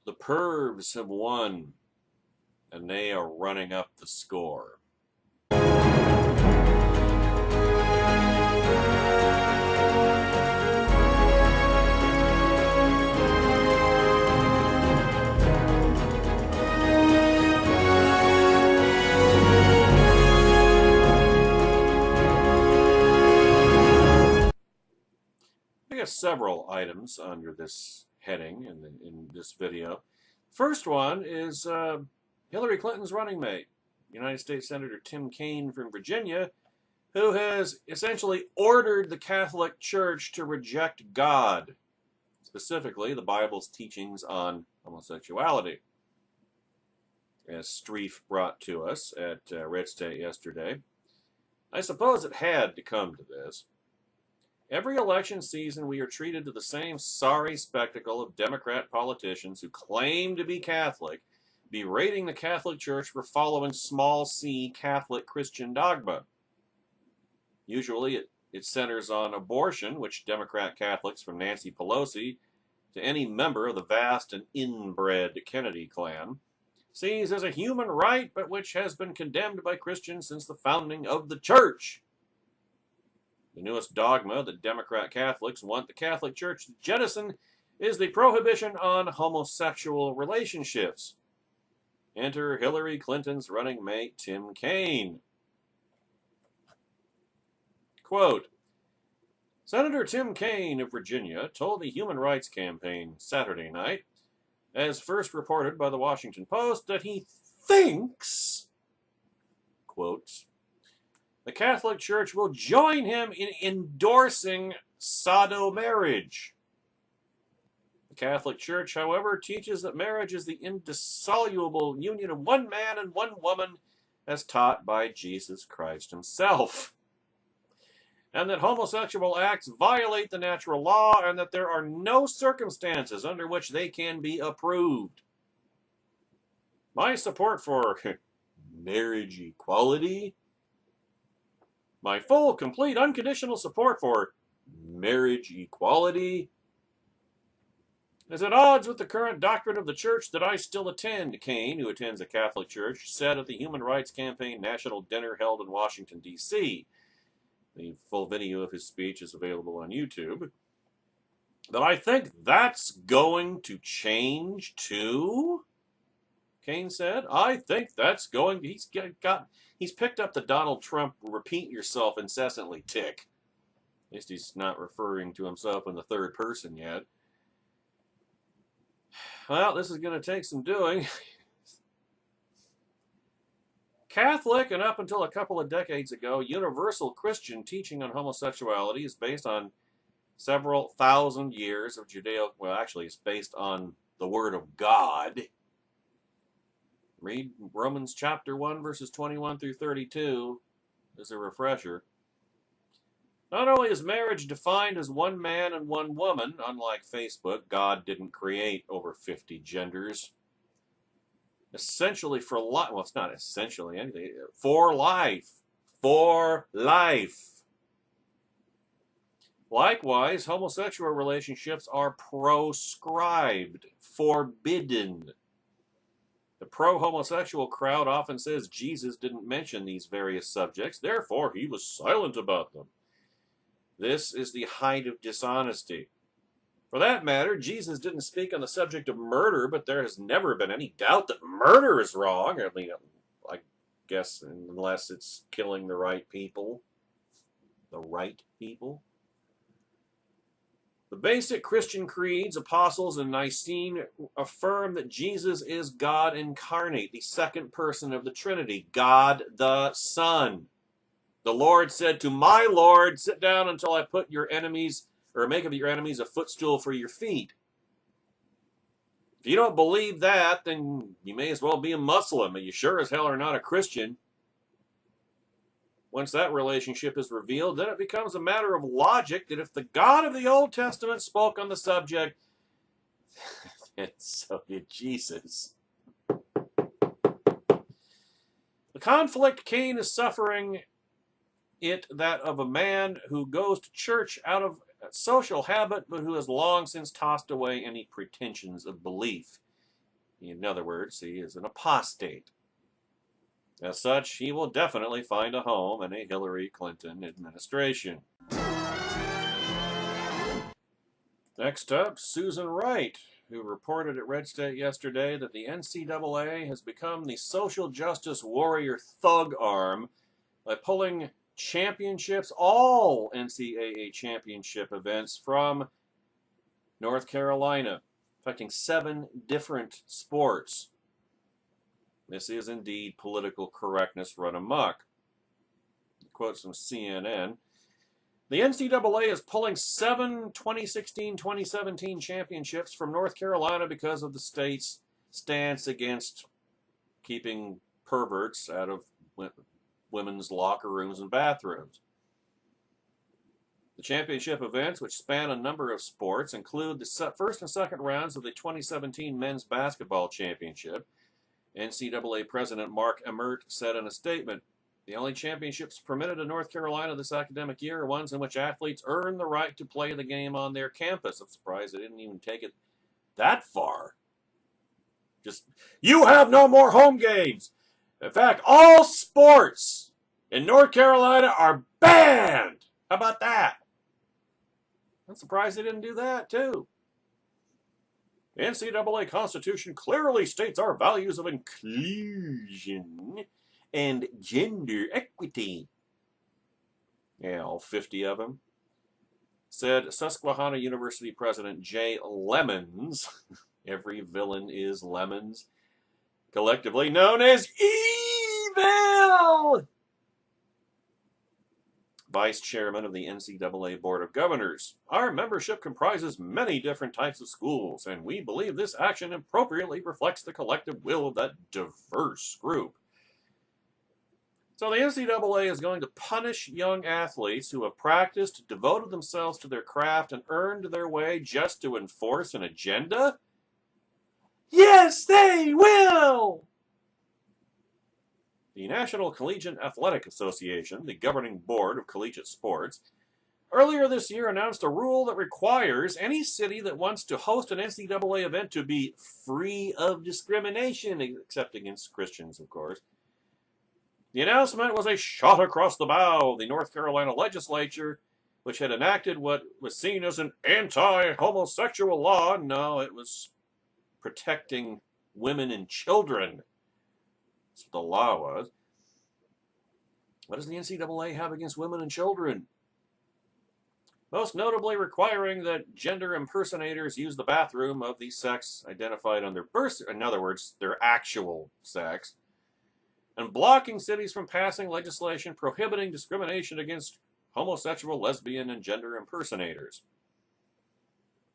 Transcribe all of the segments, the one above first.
The Pervs have won, and they are running up the score. I got several items under this heading in this video. First one is Hillary Clinton's running mate, United States Senator Tim Kaine from Virginia, who has essentially ordered the Catholic Church to reject God, specifically the Bible's teachings on homosexuality. As Streif brought to us at Red State yesterday, I suppose it had to come to this. Every election season, we are treated to the same sorry spectacle of Democrat politicians who claim to be Catholic, berating the Catholic Church for following small c Catholic Christian dogma. Usually, it centers on abortion, which Democrat Catholics from Nancy Pelosi to any member of the vast and inbred Kennedy clan sees as a human right, but which has been condemned by Christians since the founding of the Church. The newest dogma that Democrat Catholics want the Catholic Church to jettison is the prohibition on homosexual relationships. Enter Hillary Clinton's running mate, Tim Kaine. Quote, Senator Tim Kaine of Virginia told the Human Rights Campaign Saturday night, as first reported by the Washington Post, that he thinks, quote, the Catholic Church will join him in endorsing sado-marriage. The Catholic Church, however, teaches that marriage is the indissoluble union of one man and one woman as taught by Jesus Christ himself, and that homosexual acts violate the natural law and that there are no circumstances under which they can be approved. My support for marriage equality, my full, complete, unconditional support for marriage equality is at odds with the current doctrine of the church that I still attend, Kaine, who attends a Catholic church, said at the Human Rights Campaign National Dinner held in Washington, D.C. The full video of his speech is available on YouTube. But I think that's going to change too, Kaine said. I think that's going to, he's picked up the Donald Trump repeat yourself incessantly tick. At least he's not referring to himself in the third person yet. Well, this is going to take some doing. Catholic, and up until a couple of decades ago, universal Christian teaching on homosexuality is based on several thousand years of well, actually, it's based on the Word of God. Read Romans chapter 1, verses 21 through 32 as a refresher. Not only is marriage defined as one man and one woman, unlike Facebook, God didn't create over 50 genders. Essentially for life, well, it's not essentially anything, for life. For life. Likewise, homosexual relationships are proscribed, forbidden. The pro-homosexual crowd often says Jesus didn't mention these various subjects, therefore he was silent about them. This is the height of dishonesty. For that matter, Jesus didn't speak on the subject of murder, but there has never been any doubt that murder is wrong. I mean, I guess unless it's killing the right people. The right people. The basic Christian creeds, apostles, and Nicene affirm that Jesus is God incarnate, the second person of the Trinity, God the Son. The Lord said to my Lord, sit down until I put your enemies, or make of your enemies a footstool for your feet. If you don't believe that, then you may as well be a Muslim, and you sure as hell are not a Christian. Once that relationship is revealed, then it becomes a matter of logic that if the God of the Old Testament spoke on the subject, then so did Jesus. The conflict Kaine is suffering that of a man who goes to church out of social habit, but who has long since tossed away any pretensions of belief. In other words, he is an apostate. As such, he will definitely find a home in a Hillary Clinton administration. Next up, Susan Wright, who reported at Red State yesterday that the NCAA has become the social justice warrior thug arm by pulling championships, all NCAA championship events from North Carolina, affecting 7 different sports. This is indeed political correctness run amok. Quotes from CNN. The NCAA is pulling 7 2016-2017 championships from North Carolina because of the state's stance against keeping perverts out of women's locker rooms and bathrooms. The championship events, which span a number of sports, include the first and second rounds of the 2017 men's basketball championship. NCAA President Mark Emmert said in a statement, "The only championships permitted in North Carolina this academic year are ones in which athletes earn the right to play the game on their campus." I'm surprised they didn't even take it that far. Just, you have no more home games. In fact, all sports in North Carolina are banned. How about that? I'm surprised they didn't do that, too. The NCAA Constitution clearly states our values of inclusion and gender equity. Yeah, all 50 of them. Said Susquehanna University President Jay Lemons. Every villain is Lemons. Collectively known as Evil! Vice Chairman of the NCAA Board of Governors. Our membership comprises many different types of schools, and we believe this action appropriately reflects the collective will of that diverse group. So the NCAA is going to punish young athletes who have practiced, devoted themselves to their craft, and earned their way just to enforce an agenda? Yes, they will! The National Collegiate Athletic Association, the governing board of collegiate sports, earlier this year announced a rule that requires any city that wants to host an NCAA event to be free of discrimination, except against Christians, of course. The announcement was a shot across the bow of the North Carolina legislature, which had enacted what was seen as an anti-homosexual law. No, it was protecting women and children. That's what the law was. What does the NCAA have against women and children? Most notably requiring that gender impersonators use the bathroom of the sex identified on their birth, in other words, their actual sex, and blocking cities from passing legislation prohibiting discrimination against homosexual, lesbian, and gender impersonators.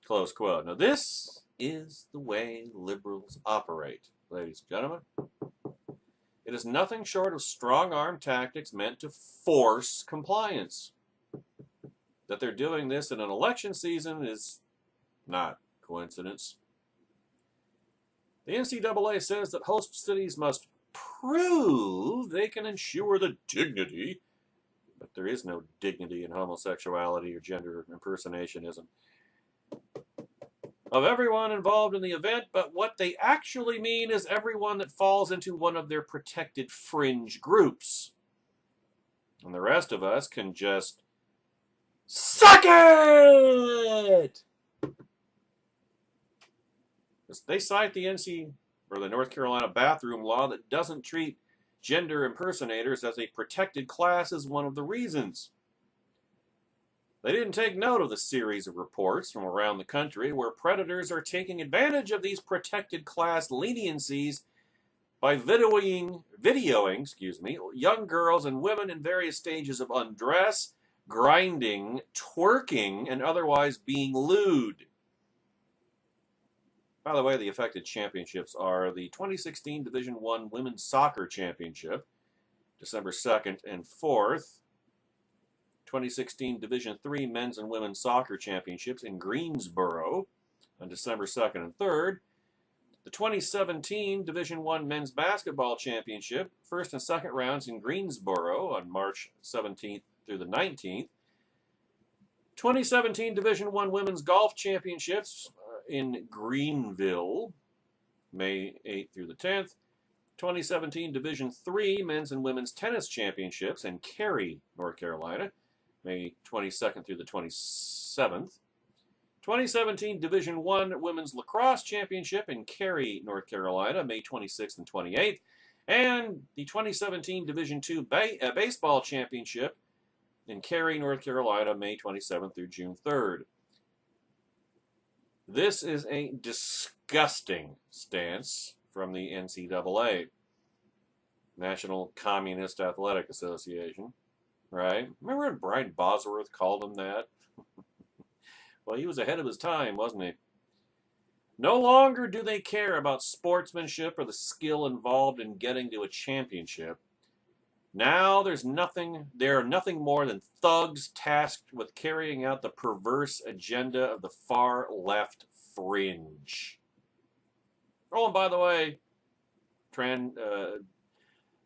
Close quote. Now this is the way liberals operate, ladies and gentlemen. It is nothing short of strong-arm tactics meant to force compliance. That they're doing this in an election season is not coincidence. The NCAA says that host cities must prove they can ensure the dignity, but there is no dignity in homosexuality or gender impersonationism, of everyone involved in the event, but what they actually mean is everyone that falls into one of their protected fringe groups. And the rest of us can just suck it! They cite the the North Carolina bathroom law that doesn't treat gender impersonators as a protected class as one of the reasons. They didn't take note of the series of reports from around the country where predators are taking advantage of these protected class leniencies by videoing young girls and women in various stages of undress, grinding, twerking, and otherwise being lewd. By the way, the affected championships are the 2016 Division I Women's Soccer Championship, December 2nd and 4th, 2016 Division III Men's and Women's Soccer Championships in Greensboro on December 2nd and 3rd, the 2017 Division I Men's Basketball Championship, first and second rounds in Greensboro on March 17th through the 19th, 2017 Division I Women's Golf Championships in Greenville, May 8th through the 10th. 2017 Division III Men's and Women's Tennis Championships in Cary, North Carolina, May 22nd through the 27th. 2017 Division I Women's Lacrosse Championship in Cary, North Carolina, May 26th and 28th. And the 2017 Division II Baseball Championship in Cary, North Carolina, May 27th through June 3rd. This is a disgusting stance from the NCAA, National Communist Athletic Association, right? Remember when Brian Bosworth called him that? Well, he was ahead of his time, wasn't he? No longer do they care about sportsmanship or the skill involved in getting to a championship. Now they are nothing more than thugs tasked with carrying out the perverse agenda of the far left fringe. Oh, and by the way,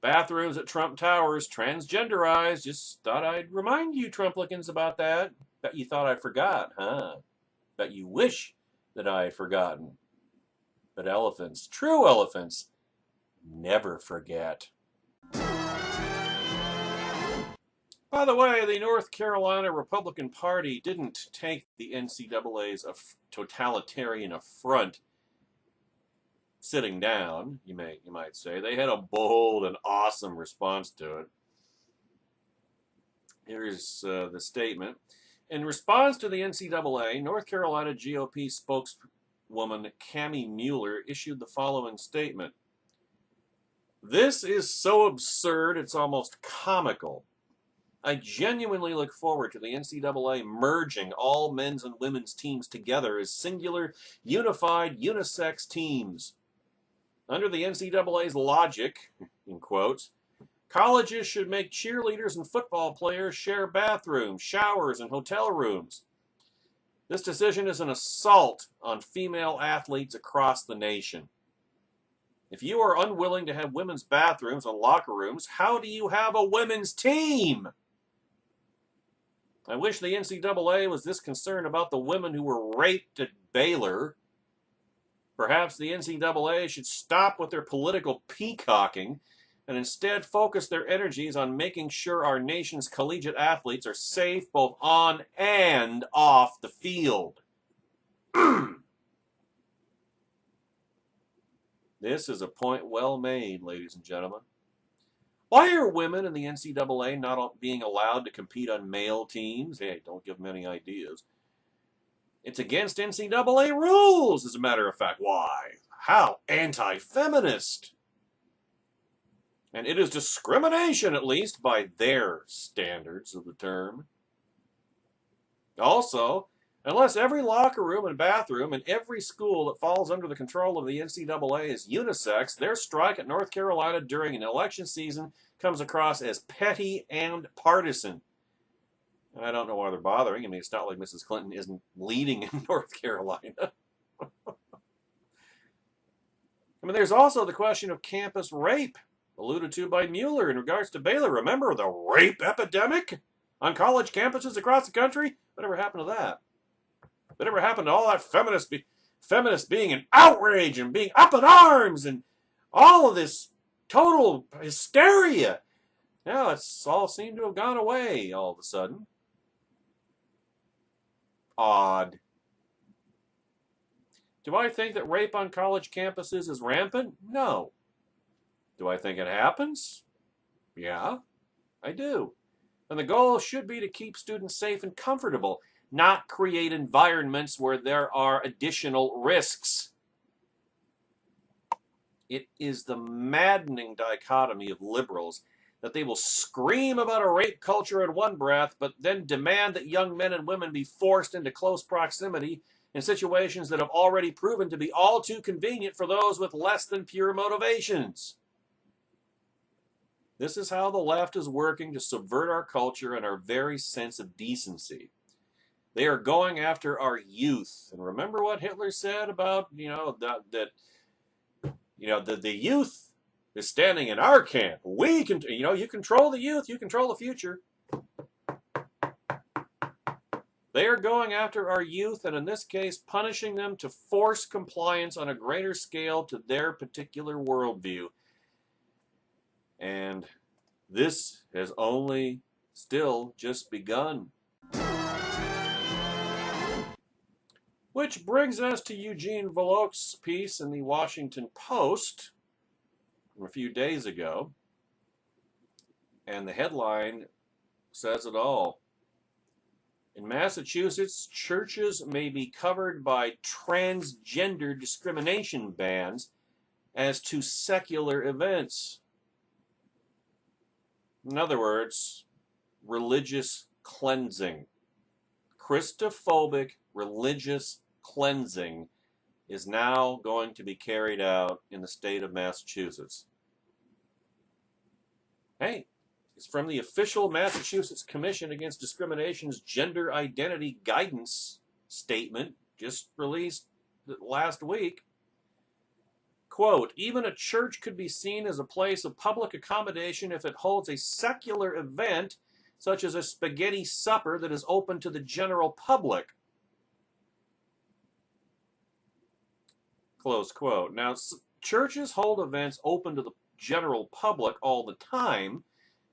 bathrooms at Trump Towers transgenderized. Just thought I'd remind you Trumplicans about that. Bet you thought I forgot, huh? Bet you wish that I had forgotten. But elephants, true elephants, never forget. By the way, the North Carolina Republican Party didn't take the NCAA's totalitarian affront sitting down, you might say. They had a bold and awesome response to it. Here's the statement. In response to the NCAA, North Carolina GOP spokeswoman Kaine Mueller issued the following statement. This is so absurd, it's almost comical. I genuinely look forward to the NCAA merging all men's and women's teams together as singular, unified, unisex teams. Under the NCAA's logic, in quotes, colleges should make cheerleaders and football players share bathrooms, showers, and hotel rooms. This decision is an assault on female athletes across the nation. If you are unwilling to have women's bathrooms and locker rooms, how do you have a women's team? I wish the NCAA was this concerned about the women who were raped at Baylor. Perhaps the NCAA should stop with their political peacocking and instead focus their energies on making sure our nation's collegiate athletes are safe both on and off the field. This is a point well made, ladies and gentlemen. Why are women in the NCAA not being allowed to compete on male teams? Hey, don't give them any ideas. It's against NCAA rules, as a matter of fact. Why? How anti-feminist. And it is discrimination, at least, by their standards of the term. Also, unless every locker room and bathroom in every school that falls under the control of the NCAA is unisex, their strike at North Carolina during an election season comes across as petty and partisan. And I don't know why they're bothering. I mean, it's not like Mrs. Clinton isn't leading in North Carolina. I mean, there's also the question of campus rape, alluded to by Mueller in regards to Baylor. Remember the rape epidemic on college campuses across the country? Whatever happened to that? Whatever happened to all that feminists being in outrage and being up in arms and all of this total hysteria? Now it's all seemed to have gone away all of a sudden. Odd. Do I think that rape on college campuses is rampant? No. Do I think it happens? Yeah, I do. And the goal should be to keep students safe and comfortable, not create environments where there are additional risks. It is the maddening dichotomy of liberals that they will scream about a rape culture in one breath, but then demand that young men and women be forced into close proximity in situations that have already proven to be all too convenient for those with less than pure motivations. This is how the left is working to subvert our culture and our very sense of decency. They are going after our youth. And remember what Hitler said about, the youth is standing in our camp. We can, you control the youth, you control the future. They are going after our youth, and in this case, punishing them to force compliance on a greater scale to their particular worldview. And this has only still just begun. Which brings us to Eugene Volokh's piece in the Washington Post from a few days ago. And the headline says it all. In Massachusetts, churches may be covered by transgender discrimination bans as to secular events. In other words, religious cleansing. Christophobic religious cleansing is now going to be carried out in the state of Massachusetts. Hey, it's from the official Massachusetts Commission Against Discrimination's Gender Identity Guidance statement, just released last week. Quote, even a church could be seen as a place of public accommodation if it holds a secular event, such as a spaghetti supper that is open to the general public. Close quote. Now, churches hold events open to the general public all the time.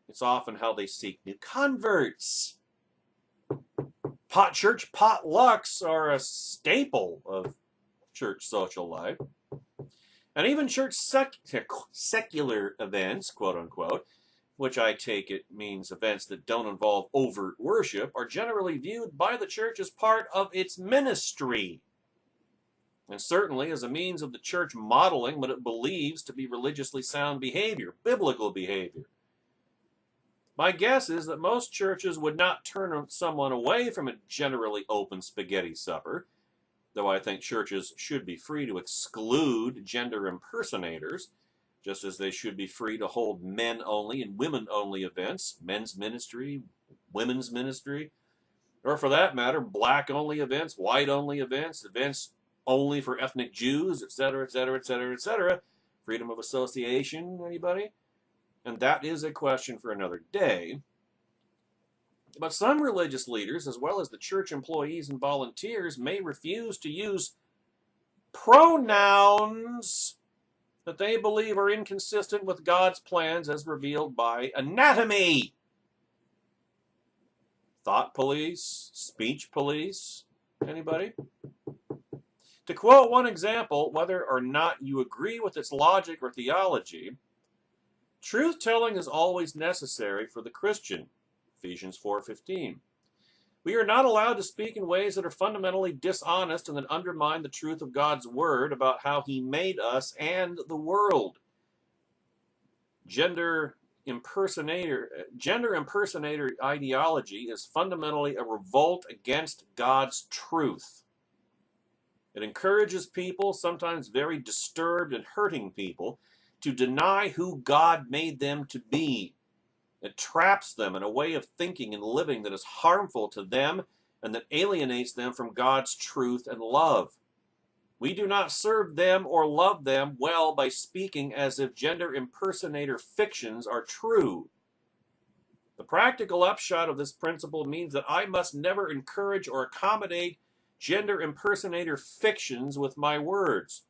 It's often how they seek new converts. Church potlucks are a staple of church social life. And even church secular events, quote unquote, which I take it means events that don't involve overt worship, are generally viewed by the church as part of its ministry. And certainly as a means of the church modeling what it believes to be religiously sound behavior, biblical behavior. My guess is that most churches would not turn someone away from a generally open spaghetti supper, though I think churches should be free to exclude gender impersonators, just as they should be free to hold men-only and women-only events, men's ministry, women's ministry, or for that matter, black-only events, white-only events, events only for ethnic Jews, etc., etc., etc., etc. Freedom of association, anybody? And that is a question for another day. But some religious leaders, as well as the church employees and volunteers, may refuse to use pronouns that they believe are inconsistent with God's plans as revealed by anatomy. Thought police, speech police, anybody? To quote one example, whether or not you agree with its logic or theology, truth-telling is always necessary for the Christian. Ephesians 4:15. We are not allowed to speak in ways that are fundamentally dishonest and that undermine the truth of God's word about how he made us and the world. Gender impersonator ideology is fundamentally a revolt against God's truth. It encourages people, sometimes very disturbed and hurting people, to deny who God made them to be. It traps them in a way of thinking and living that is harmful to them and that alienates them from God's truth and love. We do not serve them or love them well by speaking as if gender impersonator fictions are true. The practical upshot of this principle means that I must never encourage or accommodate gender impersonator fictions with my words.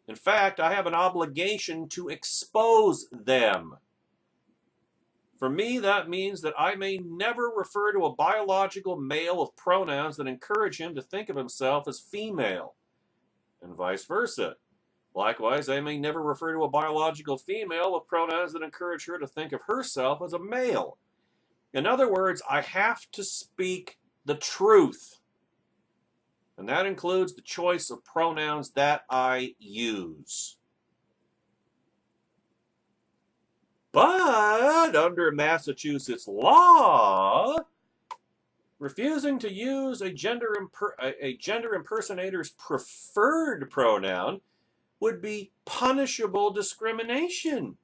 In fact, I have an obligation to expose them. For me, that means that I may never refer to a biological male with pronouns that encourage him to think of himself as female, and vice versa. Likewise, I may never refer to a biological female with pronouns that encourage her to think of herself as a male. In other words, I have to speak the truth. And that includes the choice of pronouns that I use. But under Massachusetts law, refusing to use a gender impersonator's preferred pronoun would be punishable discrimination.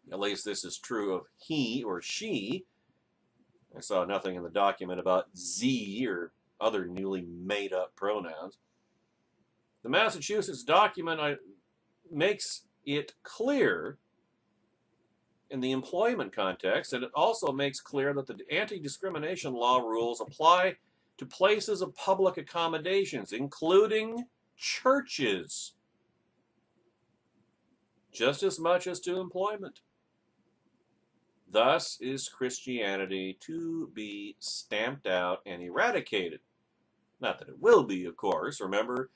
At least this is true of he or she. I saw nothing in the document about Z or other newly made-up pronouns. The Massachusetts document makes it clear in the employment context, and it also makes clear that the anti-discrimination law rules apply to places of public accommodations, including churches, just as much as to employment. Thus is Christianity to be stamped out and eradicated. Not that it will be, of course. Remember,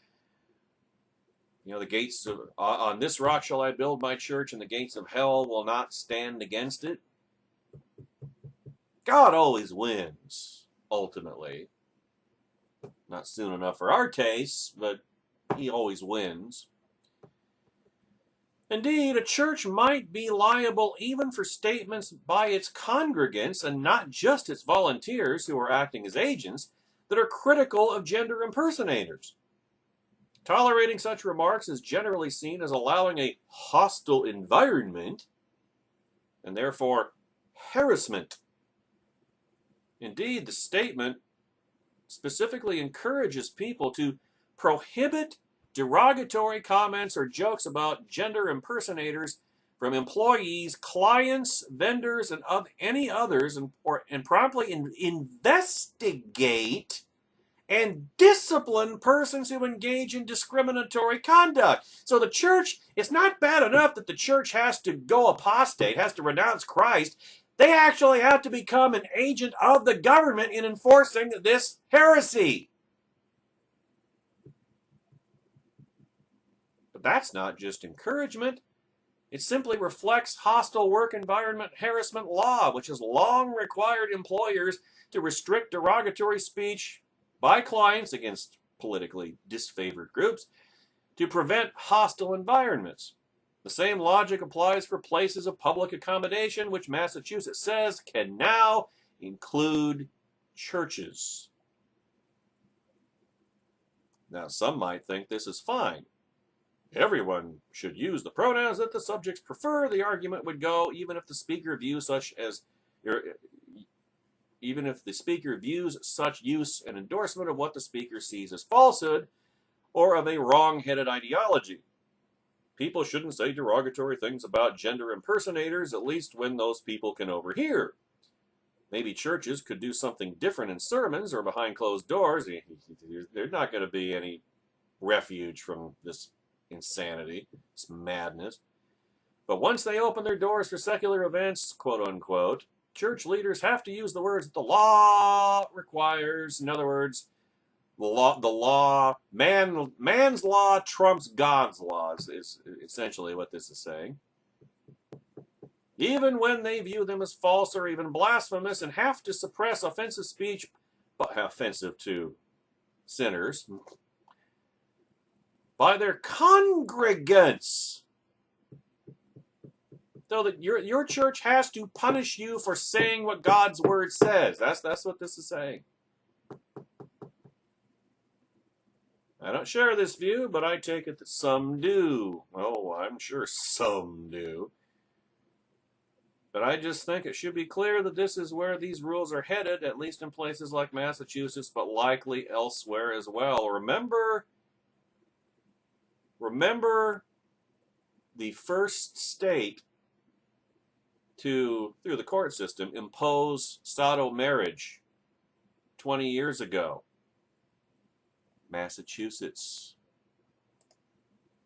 the gates of, on this rock shall I build my church, and the gates of hell will not stand against it. God always wins, ultimately. Not soon enough for our tastes, but he always wins. Indeed, a church might be liable even for statements by its congregants, and not just its volunteers who are acting as agents, that are critical of gender impersonators. Tolerating such remarks is generally seen as allowing a hostile environment, and therefore harassment. Indeed, the statement specifically encourages people to prohibit derogatory comments or jokes about gender impersonators from employees, clients, vendors, and of any others, and promptly investigate and discipline persons who engage in discriminatory conduct. So the church, it's not bad enough that the church has to go apostate, has to renounce Christ. They actually have to become an agent of the government in enforcing this heresy. But that's not just encouragement. It simply reflects hostile work environment harassment law, which has long required employers to restrict derogatory speech by clients against politically disfavored groups to prevent hostile environments. The same logic applies for places of public accommodation, which Massachusetts says can now include churches. Now, some might think this is fine. Everyone should use the pronouns that the subjects prefer, the argument would go, even if the speaker views such use an endorsement of what the speaker sees as falsehood or of a wrong-headed ideology. People shouldn't say derogatory things about gender impersonators, at least when those people can overhear. Maybe churches could do something different in sermons or behind closed doors. There's not going to be any refuge from this insanity, this madness. But once they open their doors for secular events, quote unquote, church leaders have to use the words that the law requires. In other words, man's law trumps God's laws is essentially what this is saying. Even when they view them as false or even blasphemous, and have to suppress offensive speech, but offensive to sinners, by their congregants. So that your church has to punish you for saying what God's word says. That's what this is saying. I don't share this view, but I take it that some do. Oh, I'm sure some do. But I just think it should be clear that this is where these rules are headed, at least in places like Massachusetts, but likely elsewhere as well. Remember the first state to, through the court system, impose sado marriage 20 years ago. Massachusetts.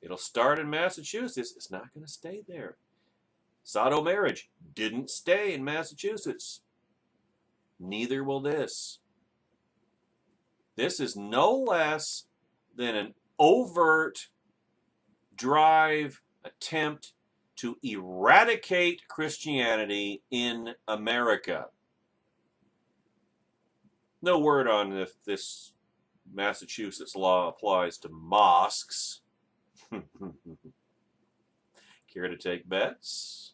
It'll start in Massachusetts. It's not going to stay there. Sado marriage didn't stay in Massachusetts. Neither will this. This is no less than an overt drive, attempt to eradicate Christianity in America. No word on if this Massachusetts law applies to mosques. Care to take bets?